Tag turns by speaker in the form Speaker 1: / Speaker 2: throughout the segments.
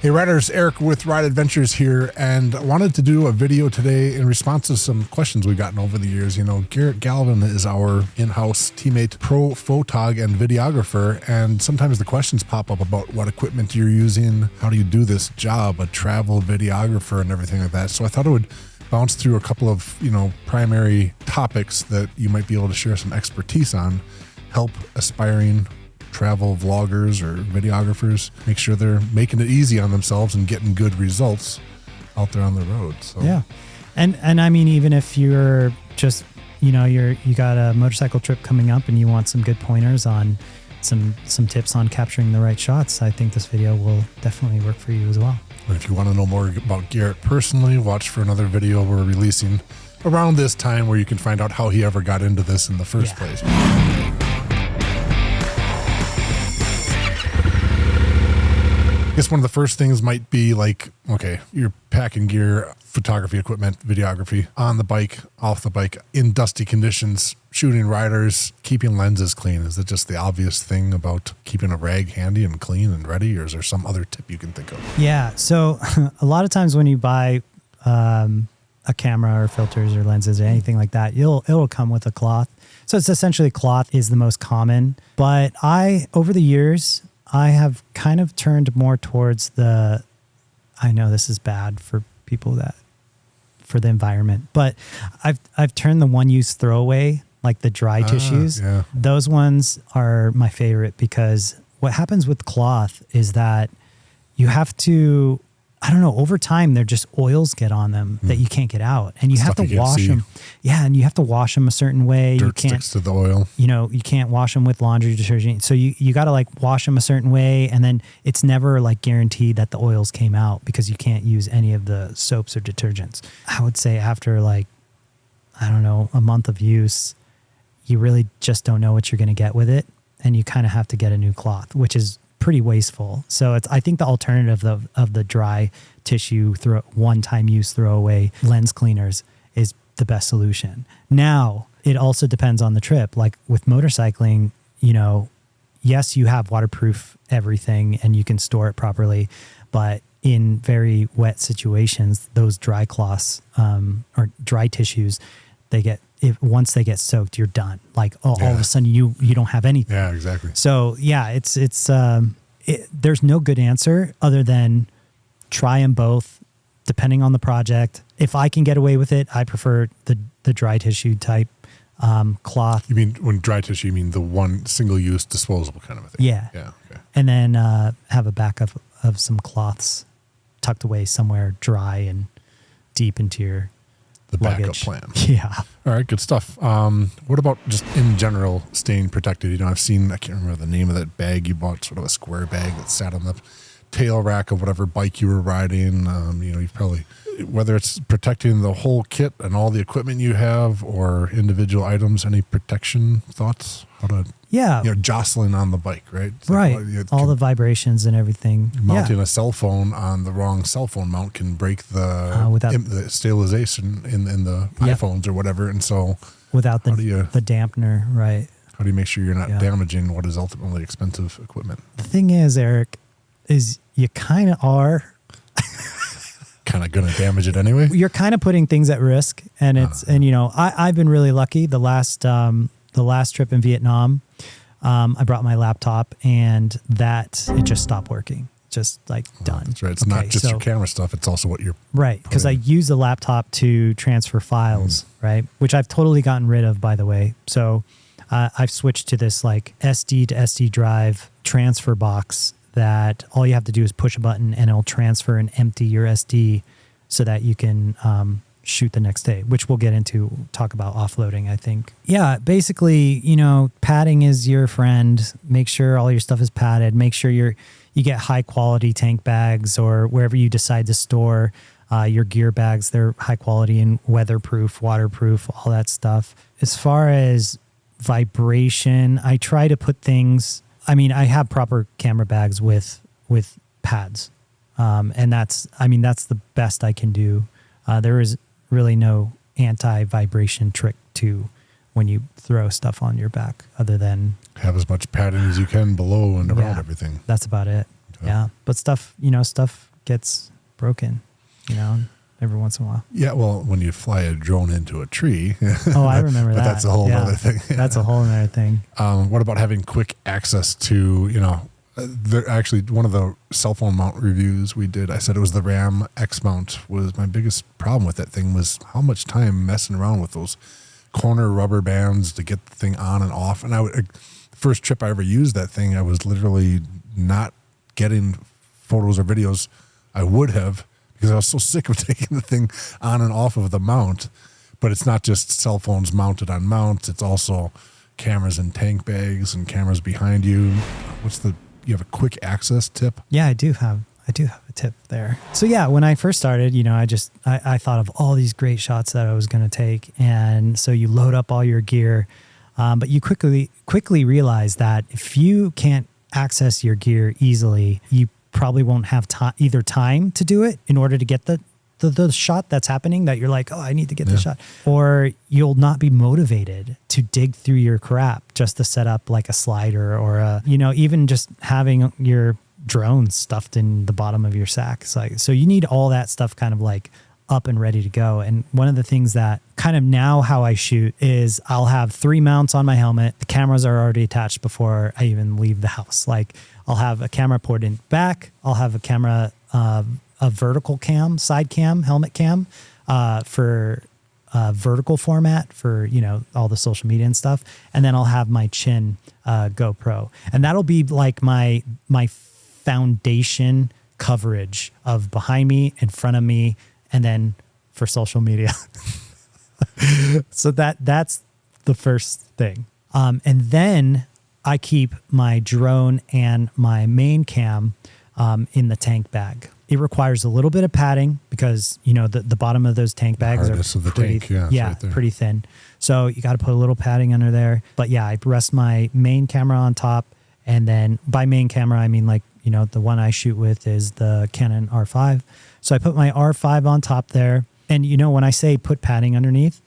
Speaker 1: Hey riders, Eric with Ride Adventures here, and I wanted to do a video today in response to some questions we've gotten over the years. You know, Garrett Galvan is our in-house teammate, pro photog and videographer, and sometimes the questions pop up about what equipment you're using, how do you do this job, a travel videographer and everything like that. So I thought I would bounce through a couple of, primary topics that you might be able to share some expertise on, help aspiring travel vloggers or videographers make sure they're making it easy on themselves and getting good results out there on the road. So
Speaker 2: yeah, and I mean, even if you're just you got a motorcycle trip coming up and you want some good pointers on some tips on capturing the right shots, I think this video will definitely work for you as well.
Speaker 1: And if you want to know more about Garrett personally, watch for another video we're releasing around this time where you can find out how he ever got into this in the first place. I guess one of the first things might be like, okay, you're packing gear, photography equipment, videography on the bike, off the bike, in dusty conditions, shooting riders, keeping lenses clean. Is it just the obvious thing about keeping a rag handy and clean and ready, or is there some other tip you can think of?
Speaker 2: Yeah, so a lot of times when you buy a camera or filters or lenses or anything like that, it'll come with a cloth. So it's essentially cloth is the most common, but over the years, I have kind of turned more towards I know this is bad for people for the environment, but I've turned the one-use throwaway, like the dry tissues.
Speaker 1: Yeah.
Speaker 2: Those ones are my favorite because what happens with cloth is that you have to, over time, they're just oils get on them that you can't get out, and you have to wash them. Yeah, and you have to wash them a certain way.
Speaker 1: Dirt sticks to the oil.
Speaker 2: You can't wash them with laundry detergent. So you got to like wash them a certain way, and then it's never like guaranteed that the oils came out because you can't use any of the soaps or detergents. I would say after a month of use, you really just don't know what you're going to get with it, and you kind of have to get a new cloth, which is pretty wasteful. So I think the alternative of the dry tissue one-time use throwaway lens cleaners is the best solution. Now, it also depends on the trip. Like with motorcycling, yes, you have waterproof everything and you can store it properly, but in very wet situations, those dry cloths or dry tissues, once they get soaked, you're done. Like all of a sudden you don't have anything.
Speaker 1: Yeah, exactly.
Speaker 2: So yeah, there's no good answer other than try them both depending on the project. If I can get away with it, I prefer the dry tissue type cloth.
Speaker 1: You mean when dry tissue, you mean the one single-use disposable kind of a thing?
Speaker 2: Yeah.
Speaker 1: Yeah. Okay.
Speaker 2: And then have a backup of some cloths tucked away somewhere dry and deep into your
Speaker 1: backup
Speaker 2: luggage.
Speaker 1: plan.
Speaker 2: Yeah.
Speaker 1: All right, good stuff. What about just in general staying protected? I've seen, I can't remember the name of that bag you bought, sort of a square bag that sat on the tail rack of whatever bike you were riding. You've probably, whether it's protecting the whole kit and all the equipment you have or individual items, any protection thoughts? How to, jostling on the bike, right? It's
Speaker 2: right. All the vibrations and everything.
Speaker 1: Mounting a cell phone on the wrong cell phone mount can break the stabilization in the iPhones or whatever. And so
Speaker 2: without the dampener, right.
Speaker 1: How do you make sure you're not damaging what is ultimately expensive equipment?
Speaker 2: The thing is, Eric, is you kind of are
Speaker 1: kind of going to damage it anyway.
Speaker 2: You're kind of putting things at risk, and I've been really lucky. The last trip in Vietnam, I brought my laptop, and it just stopped working. Just done.
Speaker 1: That's right. It's not just your camera stuff. It's also what you're
Speaker 2: right. Because I use the laptop to transfer files, right? Which I've totally gotten rid of, by the way. So I've switched to this SD to SD drive transfer box that all you have to do is push a button and it'll transfer and empty your SD so that you can shoot the next day, which we'll get into, talk about offloading, I think. Yeah, basically, padding is your friend. Make sure all your stuff is padded. Make sure you get high quality tank bags or wherever you decide to store your gear bags. They're high quality and weatherproof, waterproof, all that stuff. As far as vibration, I try to put things, I have proper camera bags with pads. And that's the best I can do. There is really no anti-vibration trick to when you throw stuff on your back other than
Speaker 1: have as much padding as you can below and around everything.
Speaker 2: That's about it. Okay. Yeah. But stuff gets broken, every once in a while.
Speaker 1: Yeah, well, when you fly a drone into a tree.
Speaker 2: Oh, I remember that.
Speaker 1: But that's a whole other thing.
Speaker 2: That's a whole other thing.
Speaker 1: What about having quick access to, actually one of the cell phone mount reviews we did, I said it was the Ram X mount was my biggest problem with that thing was how much time messing around with those corner rubber bands to get the thing on and off. And first trip I ever used that thing, I was literally not getting photos or videos I would have because I was so sick of taking the thing on and off of the mount. But it's not just cell phones mounted on mounts. It's also cameras in tank bags and cameras behind you. You have a quick access tip?
Speaker 2: Yeah, I do have a tip there. So yeah, when I first started, I thought of all these great shots that I was going to take. And so you load up all your gear, but you quickly realize that if you can't access your gear easily, you probably won't have either time to do it in order to get the shot that's happening that you're like, oh, I need to get the shot. Or you'll not be motivated to dig through your crap just to set up like a slider or even just having your drone stuffed in the bottom of your sack. So you need all that stuff kind of like up and ready to go. And one of the things that kind of now how I shoot is I'll have 3 mounts on my helmet. The cameras are already attached before I even leave the house. Like I'll have a camera poured in back. I'll have a camera, a vertical cam, side cam, helmet cam, for vertical format for, all the social media and stuff. And then I'll have my chin GoPro. And that'll be like my foundation coverage of behind me, in front of me, and then for social media. So that's the first thing. And then I keep my drone and my main cam in the tank bag. It requires a little bit of padding because, the bottom of those tank bags are pretty thin. So you got to put a little padding under there. But yeah, I rest my main camera on top. And then by main camera, I mean the one I shoot with is the Canon R5. So I put my R5 on top there. And, when I say put padding underneath,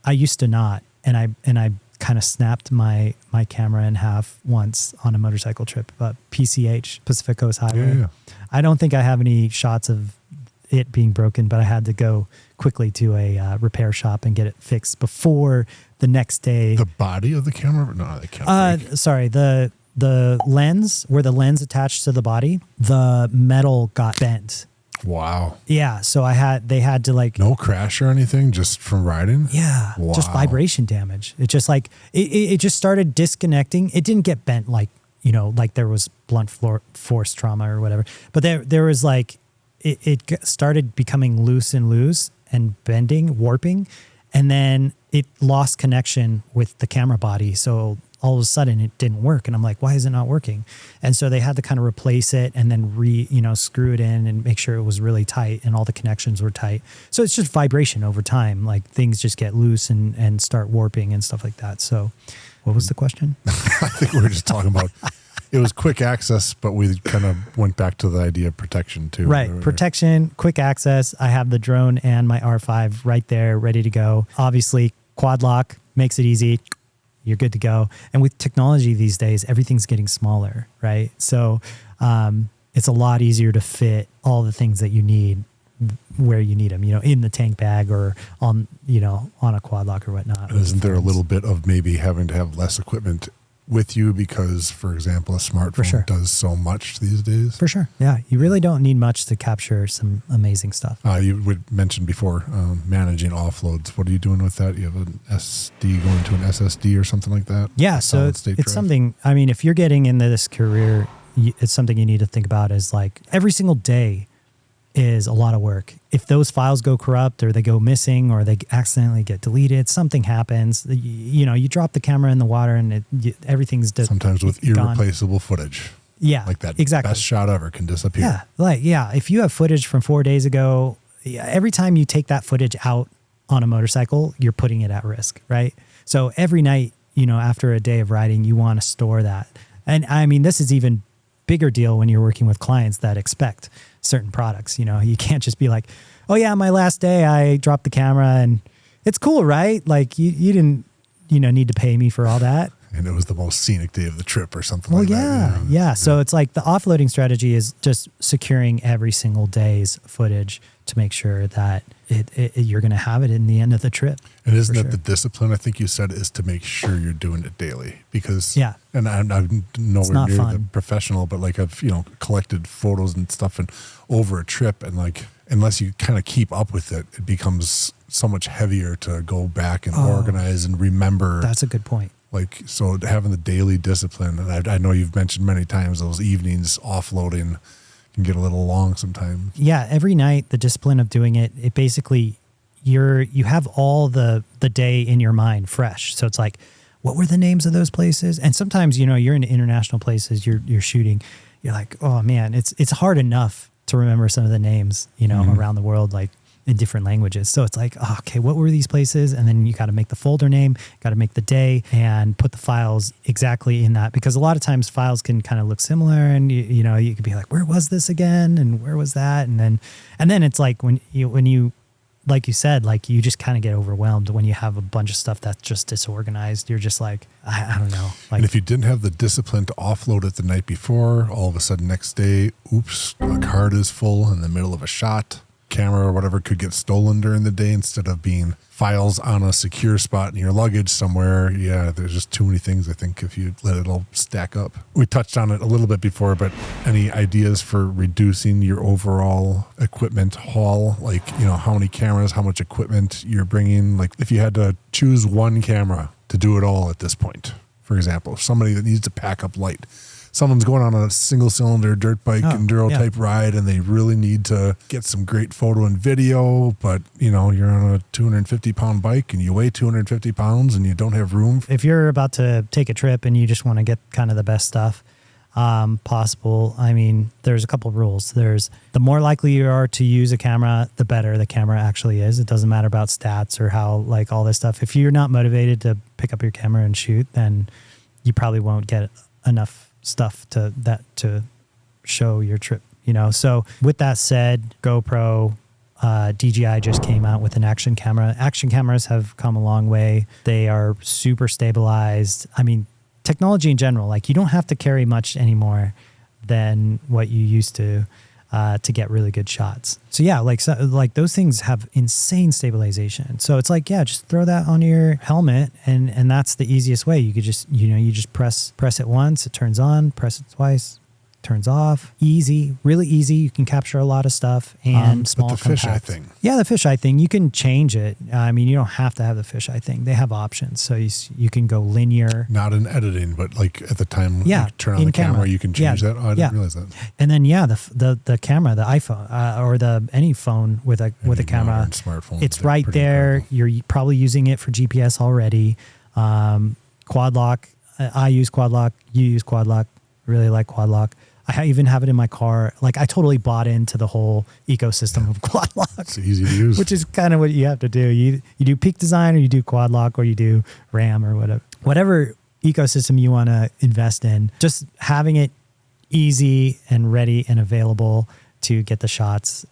Speaker 2: I used to not. And I kind of snapped my camera in half once on a motorcycle trip, PCH, Pacific Coast Highway. Yeah. I don't think I have any shots of it being broken, but I had to go quickly to a repair shop and get it fixed before the next day.
Speaker 1: The body of the camera? No, they can't.
Speaker 2: Sorry, the lens, where the lens attached to the body, the metal got bent.
Speaker 1: Wow.
Speaker 2: Yeah. So they had to
Speaker 1: no crash or anything just from riding?
Speaker 2: Yeah. Wow. Just vibration damage. It just it just started disconnecting. It didn't get bent like there was blunt force trauma or whatever, but there was it started becoming loose and bending, warping. And then it lost connection with the camera body. So all of a sudden it didn't work. And I'm like, why is it not working? And so they had to kind of replace it and then screw it in and make sure it was really tight and all the connections were tight. So it's just vibration over time. Like things just get loose and start warping and stuff like that. So what was the question?
Speaker 1: I think we were just talking about, it was quick access, but we kind of went back to the idea of protection too.
Speaker 2: Right. Protection, quick access. I have the drone and my R5 right there, ready to go. Obviously quad lock makes it easy. You're good to go. And with technology these days, everything's getting smaller, right? So it's a lot easier to fit all the things that you need where you need them, in the tank bag or on a quad lock or whatnot.
Speaker 1: And isn't there a little bit of maybe having to have less equipment with you because, for example, a smartphone does so much these days? For sure.
Speaker 2: Yeah. You really don't need much to capture some amazing stuff.
Speaker 1: You would mention before managing offloads. What are you doing with that? You have an SD going to an SSD or something like that?
Speaker 2: Yeah. So it's something, if you're getting into this career, it's something you need to think about is every single day is a lot of work. If those files go corrupt or they go missing or they accidentally get deleted, something happens. You drop the camera in the water and everything's
Speaker 1: sometimes with irreplaceable footage.
Speaker 2: Yeah,
Speaker 1: like that
Speaker 2: exactly.
Speaker 1: Best shot ever can disappear.
Speaker 2: Yeah, if you have footage from 4 days ago, every time you take that footage out on a motorcycle, you're putting it at risk, right? So every night, after a day of riding, you want to store that. And this is even bigger deal when you're working with clients that expect certain products. You can't just be like, oh yeah, my last day I dropped the camera and it's cool, right? You didn't need to pay me for all that.
Speaker 1: And it was the most scenic day of the trip or something
Speaker 2: Well,
Speaker 1: like
Speaker 2: yeah,
Speaker 1: that.
Speaker 2: yeah. So it's like the offloading strategy is just securing every single day's footage to make sure that you're going to have it in the end of the trip.
Speaker 1: And isn't that the discipline, I think you said, is to make sure you're doing it daily? Because, and I'm nowhere near the professional, but like I've, collected photos and stuff and over a trip, and like, unless you kind of keep up with it, it becomes so much heavier to go back and organize and remember.
Speaker 2: That's a good point.
Speaker 1: Like, so having the daily discipline, and I know you've mentioned many times those evenings offloading can get a little long sometimes.
Speaker 2: Yeah, every night the discipline of doing it basically you have all the day in your mind fresh. So it's like, what were the names of those places? And sometimes you're in international places, you're shooting, you're like, oh man, it's hard enough to remember some of the names around the world, like in different languages. So it's like, okay, what were these places? And then you got to make the folder name, got to make the day, and put the files exactly in that, because a lot of times files can kind of look similar, and you could be like, where was this again, and where was that, and then it's like when you like you said, like you just kind of get overwhelmed when you have a bunch of stuff that's just disorganized. You're just like, I don't know. Like,
Speaker 1: and if you didn't have the discipline to offload it the night before, all of a sudden next day, oops, the card is full in the middle of a shot. Camera or whatever could get stolen during the day instead of being files on a secure spot in your luggage somewhere. Yeah, there's just too many things, I think, if you let it all stack up. We touched on it a little bit before, but any ideas for reducing your overall equipment haul? Like, how many cameras, how much equipment you're bringing? Like, if you had to choose one camera to do it all at this point, for example, somebody that needs to pack up light. Someone's going on a single cylinder dirt bike enduro type ride, and they really need to get some great photo and video, but you're on a 250 pound bike and you weigh 250 pounds and you don't have room.
Speaker 2: If you're about to take a trip and you just want to get kind of the best stuff possible, I mean, there's a couple of rules. There's the more likely you are to use a camera, the better the camera actually is. It doesn't matter about stats or how, like, all this stuff. If you're not motivated to pick up your camera and shoot, then you probably won't get enough stuff to show your trip, So with that said, GoPro, DJI just came out with an action camera. Action cameras have come a long way. They are super stabilized. I mean, technology in general, like, you don't have to carry much anymore than what you used to get really good shots. So yeah, like those things have insane stabilization. So it's like, yeah, just throw that on your helmet, and that's the easiest way. You could just, you just press it once, it turns on, press it twice, turns off. Easy, really easy. You can capture a lot of stuff and small.
Speaker 1: But the fisheye thing.
Speaker 2: Yeah, the fisheye thing, you can change it. I mean, you don't have to have the fisheye thing. They have options. So you can go linear.
Speaker 1: Not in editing, but like at the time you turn on the camera, you can change that. Oh, I didn't realize that.
Speaker 2: And then the camera, the iPhone or any phone with a camera,
Speaker 1: smartphone,
Speaker 2: it's right there. Incredible. You're probably using it for GPS already. Quad lock. I use quad lock. You use quad lock. Really like quad lock. I even have it in my car. Like, I totally bought into the whole ecosystem of quad lock.
Speaker 1: It's easy to use.
Speaker 2: Which is kind of what you have to do. You do peak design, or you do quad lock, or you do RAM, or whatever. Whatever ecosystem you want to invest in, just having it easy and ready and available to get the shots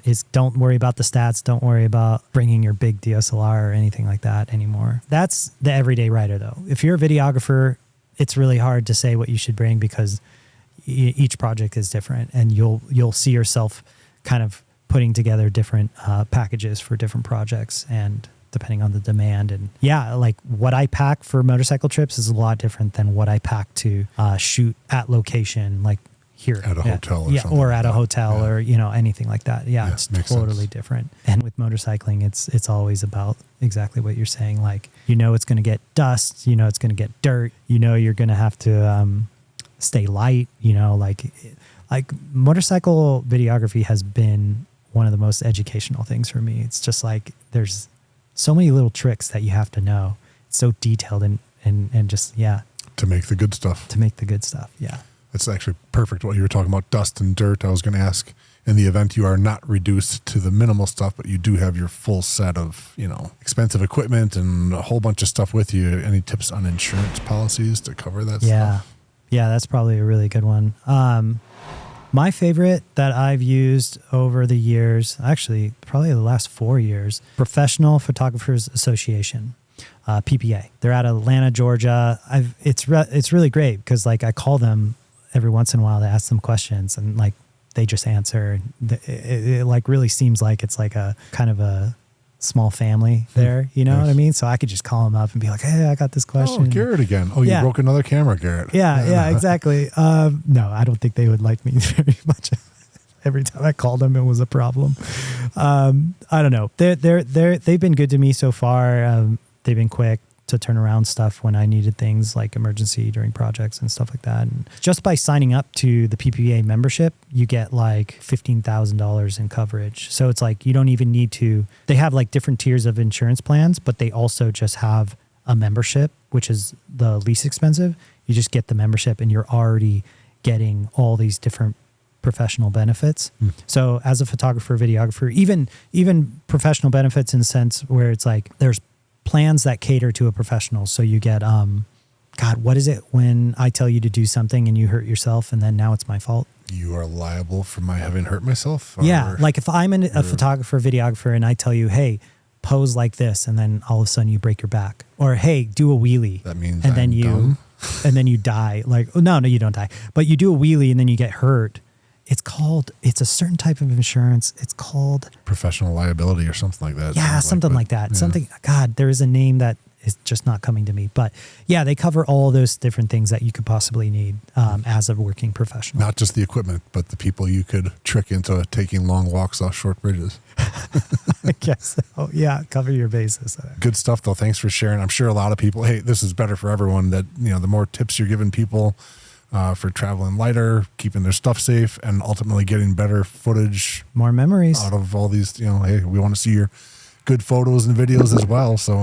Speaker 2: is, don't worry about the stats. Don't worry about bringing your big DSLR or anything like that anymore. That's the everyday rider, though. If you're a videographer, it's really hard to say what you should bring, because each project is different, and you'll see yourself kind of putting together different packages for different projects, and depending on the demand. And yeah, like what I pack for motorcycle trips is a lot different than what I pack to shoot at location, like here
Speaker 1: at a hotel or something,
Speaker 2: or at a hotel, or anything like that. Yeah, it's totally different. And with motorcycling, it's always about exactly what you're saying. Like, it's going to get dust, it's going to get dirt, you're going to have to stay light, like motorcycle videography has been one of the most educational things for me. It's just like, there's so many little tricks that you have to know. It's so detailed and just,
Speaker 1: to make the good stuff.
Speaker 2: Yeah.
Speaker 1: It's actually perfect what you were talking about, dust and dirt. I was going to ask, in the event you are not reduced to the minimal stuff, but you do have your full set of, expensive equipment and a whole bunch of stuff with you, any tips on insurance policies to cover that stuff?
Speaker 2: Yeah, that's probably a really good one. My favorite that I've used over the years, actually probably the last 4 years, Professional Photographers Association. PPA. They're out of Atlanta, Georgia. It's really great because like I call them every once in a while to ask them questions, and like they just answer. It like really seems like it's like a kind of a small family there, you know what I mean? So I could just call them up and be like, hey, I got this question.
Speaker 1: Oh, Garrett again. Oh, you broke another camera, Garrett.
Speaker 2: Yeah, exactly. No, I don't think they would like me very much. Every time I called them, it was a problem. I don't know. They've been good to me so far. They've been quick to turn around stuff when I needed things like emergency during projects and stuff like that. And just by signing up to the PPA membership, you get like $15,000 in coverage. So it's like you don't even need to. They have like different tiers of insurance plans, but they also just have a membership, which is the least expensive. You just get the membership, and you're already getting all these different professional benefits. So as a photographer, videographer, even professional benefits in the sense where it's like there's plans that cater to a professional. So you get, God, what is it when I tell you to do something and you hurt yourself and then now it's my fault?
Speaker 1: You are liable for my having hurt myself?
Speaker 2: Yeah. Like if I'm a photographer, videographer, and I tell you, hey, pose like this, and then all of a sudden you break your back, or hey, do a wheelie.
Speaker 1: That means
Speaker 2: and
Speaker 1: I'm dumb.
Speaker 2: And then you die. Like, no, you don't die, but you do a wheelie and then you get hurt. It's a certain type of insurance. It's called
Speaker 1: professional liability or something like that.
Speaker 2: Yeah, something like that. Yeah. Something, God, there is a name that is just not coming to me. But yeah, they cover all those different things that you could possibly need as a working professional.
Speaker 1: Not just the equipment, but the people you could trick into taking long walks off short bridges.
Speaker 2: I guess so. Yeah, cover your bases.
Speaker 1: Good stuff, though. Thanks for sharing. I'm sure a lot of people, hey, this is better for everyone, that, you know, the more tips you're giving people for traveling lighter, keeping their stuff safe, and ultimately getting better footage,
Speaker 2: more memories
Speaker 1: out of all these. You know, hey, we want to see your good photos and videos as well. So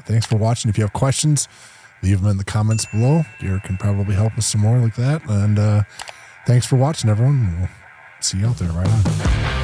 Speaker 1: thanks for watching. If you have questions, leave them in the comments below. Garrett can probably help us some more like that. And thanks for watching, everyone. We'll see you out there. Right on.